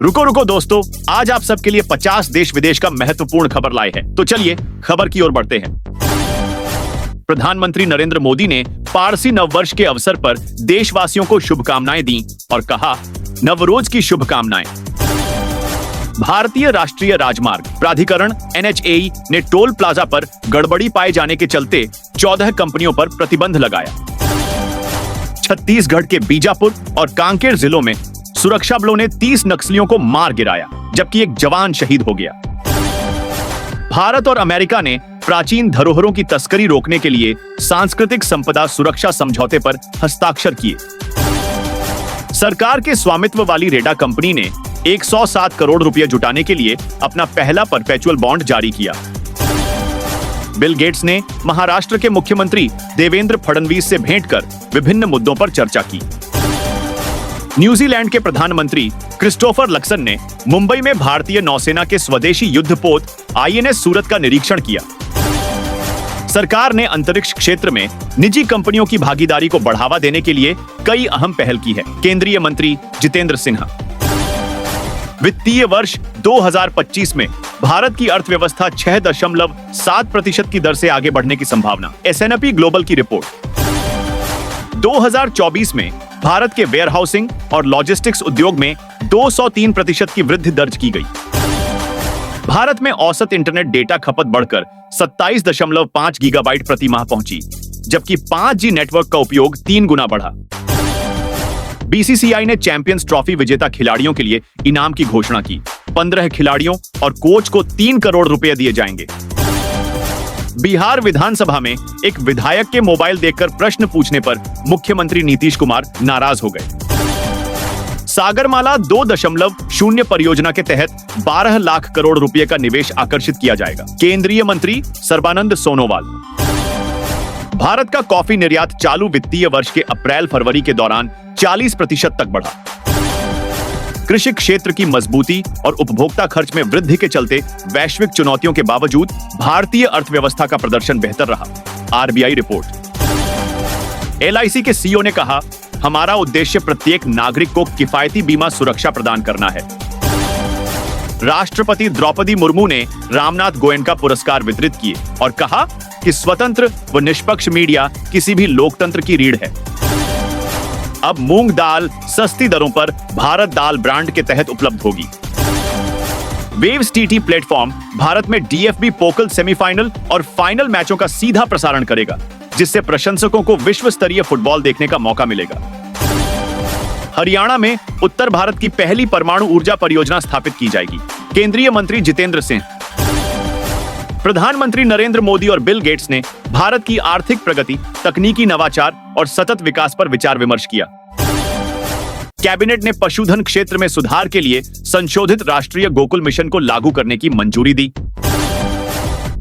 रुको रुको दोस्तों, आज आप सबके लिए 50 देश विदेश का महत्वपूर्ण खबर लाए हैं। तो चलिए खबर की ओर बढ़ते हैं। प्रधानमंत्री नरेंद्र मोदी ने पारसी नववर्ष के अवसर पर देशवासियों को शुभकामनाएं दी और कहा, नवरोज की शुभकामनाएं। भारतीय राष्ट्रीय राजमार्ग प्राधिकरण NHAI ने टोल प्लाजा पर गड़बड़ी पाए जाने के चलते 14 कंपनियों पर प्रतिबंध लगाया। छत्तीसगढ़ के बीजापुर और कांकेर जिलों में सुरक्षा बलों ने 30 नक्सलियों को मार गिराया, जबकि एक जवान शहीद हो गया। भारत और अमेरिका ने प्राचीन धरोहरों की तस्करी रोकने के लिए सांस्कृतिक संपदा सुरक्षा समझौते पर हस्ताक्षर किए। सरकार के स्वामित्व वाली रेडा कंपनी ने 107 करोड़ रुपए जुटाने के लिए अपना पहला परपेचुअल बॉन्ड जारी किया। बिल गेट्स ने महाराष्ट्र के मुख्यमंत्री देवेंद्र फडणवीस से भेंट कर विभिन्न मुद्दों पर चर्चा की। न्यूजीलैंड के प्रधानमंत्री क्रिस्टोफर लक्सन ने मुंबई में भारतीय नौसेना के स्वदेशी युद्धपोत INS सूरत का निरीक्षण किया। सरकार ने अंतरिक्ष क्षेत्र में निजी कंपनियों की भागीदारी को बढ़ावा देने के लिए कई अहम पहल की है। केंद्रीय मंत्री जितेंद्र सिन्हा। वित्तीय वर्ष 2025 में भारत की अर्थव्यवस्था 6.7% की दर से आगे बढ़ने की संभावना। S&P ग्लोबल की रिपोर्ट। 2024 में भारत के वेयरहाउसिंग और लॉजिस्टिक्स उद्योग में 203% की वृद्धि दर्ज की गई। भारत में औसत इंटरनेट डेटा खपत बढ़कर 27.5 गीगाबाइट प्रति माह पहुंची, जबकि 5G नेटवर्क का उपयोग 3 गुना बढ़ा। BCCI ने चैंपियंस ट्रॉफी विजेता खिलाड़ियों के लिए इनाम की घोषणा की। 15 खिलाड़ियों और कोच को 3 करोड़ रुपए दिए जाएंगे। बिहार विधानसभा में एक विधायक के मोबाइल देखकर प्रश्न पूछने पर मुख्यमंत्री नीतीश कुमार नाराज हो गए। सागरमाला 2.0 परियोजना के तहत 12 लाख करोड़ रुपए का निवेश आकर्षित किया जाएगा। केंद्रीय मंत्री सर्बानंद सोनोवाल। भारत का कॉफी निर्यात चालू वित्तीय वर्ष के अप्रैल-फरवरी के दौरान 40% तक बढ़ा। कृषि क्षेत्र की मजबूती और उपभोक्ता खर्च में वृद्धि के चलते वैश्विक चुनौतियों के बावजूद भारतीय अर्थव्यवस्था का प्रदर्शन बेहतर रहा। RBI report. LIC के CEO ने कहा, हमारा उद्देश्य प्रत्येक नागरिक को किफायती बीमा सुरक्षा प्रदान करना है। राष्ट्रपति द्रौपदी मुर्मू ने रामनाथ गोयनका पुरस्कार वितरित किए और कहा कि स्वतंत्र व निष्पक्ष मीडिया किसी भी लोकतंत्र की रीढ़ है। अब मूंग दाल सस्ती दरों पर भारत दाल ब्रांड के तहत उपलब्ध होगी। वेव्स TT प्लेटफॉर्म भारत में DFB पोकल सेमीफाइनल और फाइनल मैचों का सीधा प्रसारण करेगा, जिससे प्रशंसकों को विश्व स्तरीय फुटबॉल देखने का मौका मिलेगा। हरियाणा में उत्तर भारत की पहली परमाणु ऊर्जा परियोजना स्थापित की जाएगी। केंद्रीय मंत्री जितेंद्र सिंह। प्रधानमंत्री नरेंद्र मोदी और बिल गेट्स ने भारत की आर्थिक प्रगति, तकनीकी नवाचार और सतत विकास पर विचार विमर्श किया। कैबिनेट ने पशुधन क्षेत्र में सुधार के लिए संशोधित राष्ट्रीय गोकुल मिशन को लागू करने की मंजूरी दी।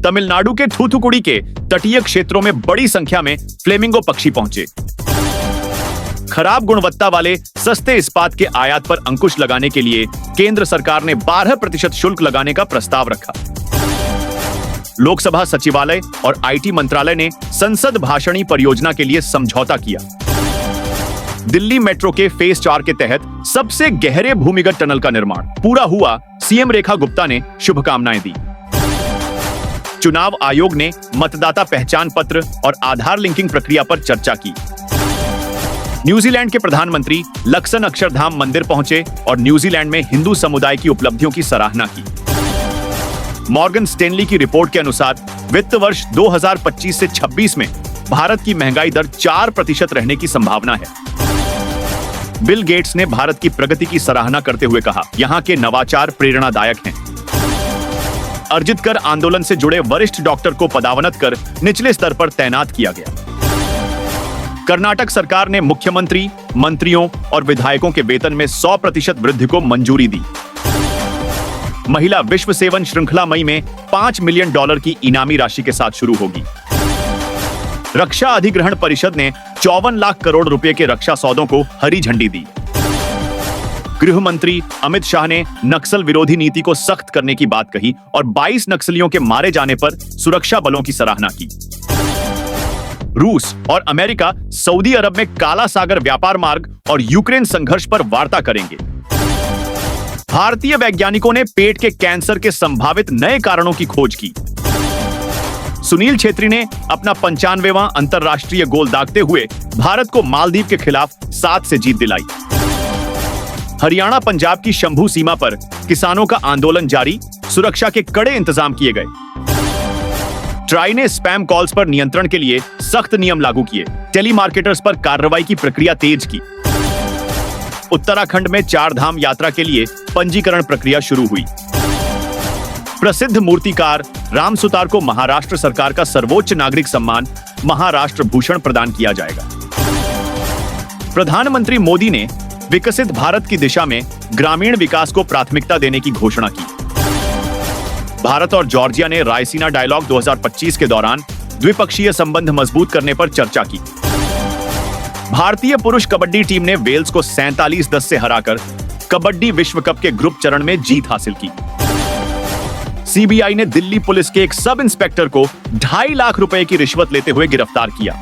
तमिलनाडु के थूथुकुड़ी के तटीय क्षेत्रों में बड़ी संख्या में फ्लेमिंगो पक्षी पहुंचे। खराब गुणवत्ता वाले सस्ते इस्पात के आयात पर अंकुश लगाने के लिए केंद्र सरकार ने 12% शुल्क लगाने का प्रस्ताव रखा। लोकसभा सचिवालय और IT मंत्रालय ने संसद भाषणी परियोजना के लिए समझौता किया। दिल्ली मेट्रो के फेज 4 के तहत सबसे गहरे भूमिगत टनल का निर्माण पूरा हुआ। CM रेखा गुप्ता ने शुभकामनाएं दी। चुनाव आयोग ने मतदाता पहचान पत्र और आधार लिंकिंग प्रक्रिया पर चर्चा की। न्यूजीलैंड के प्रधानमंत्री लक्सन अक्षरधाम मंदिर पहुंचे और न्यूजीलैंड में हिंदू समुदाय की उपलब्धियों की सराहना की। मॉर्गन स्टेनली की रिपोर्ट के अनुसार वित्त वर्ष 2025 से 26 में भारत की महंगाई दर 4% रहने की संभावना है। बिल गेट्स ने भारत की प्रगति की सराहना करते हुए कहा, यहां के नवाचार प्रेरणादायक हैं। अर्जित कर आंदोलन से जुड़े वरिष्ठ डॉक्टर को पदावनत कर निचले स्तर पर तैनात किया गया। कर्नाटक सरकार ने मुख्यमंत्री, मंत्रियों और विधायकों के वेतन में 100% वृद्धि को मंजूरी दी। महिला विश्व सेवन श्रृंखला मई में $5 मिलियन की इनामी राशि के साथ शुरू होगी। रक्षा अधिग्रहण परिषद ने 54 लाख करोड़ रुपए के रक्षा सौदों को हरी झंडी दी। गृह मंत्री अमित शाह ने नक्सल विरोधी नीति को सख्त करने की बात कही और 22 नक्सलियों के मारे जाने पर सुरक्षा बलों की सराहना की। रूस और अमेरिका सऊदी अरब में काला सागर व्यापार मार्ग और यूक्रेन संघर्ष पर वार्ता करेंगे। भारतीय वैज्ञानिकों ने पेट के कैंसर के संभावित नए कारणों की खोज की। सुनील छेत्री ने अपना 95वां अंतरराष्ट्रीय गोल दागते हुए भारत को मालदीव के खिलाफ 7 से जीत दिलाई। हरियाणा पंजाब की शंभू सीमा पर किसानों का आंदोलन जारी, सुरक्षा के कड़े इंतजाम किए गए। ट्राई ने स्पैम कॉल्स पर नियंत्रण के लिए सख्त नियम लागू किए, टेलीमार्केटर्स पर कार्रवाई की प्रक्रिया तेज की। उत्तराखंड में 4 धाम यात्रा के लिए पंजीकरण प्रक्रिया शुरू हुई। प्रसिद्ध मूर्तिकार राम सुतार को महाराष्ट्र सरकार का सर्वोच्च नागरिक सम्मान महाराष्ट्र भूषण प्रदान किया जाएगा। प्रधानमंत्री मोदी ने विकसित भारत की दिशा में ग्रामीण विकास को प्राथमिकता देने की घोषणा की। भारत और जॉर्जिया ने रायसीना डायलॉग 2025 के दौरान द्विपक्षीय संबंध मजबूत करने पर चर्चा की। भारतीय पुरुष कबड्डी टीम ने वेल्स को 47-10 से हराकर कबड्डी विश्व कप के ग्रुप चरण में जीत हासिल की। सीबीआई ने दिल्ली पुलिस के एक सब इंस्पेक्टर को 2.5 लाख रुपए की रिश्वत लेते हुए गिरफ्तार किया।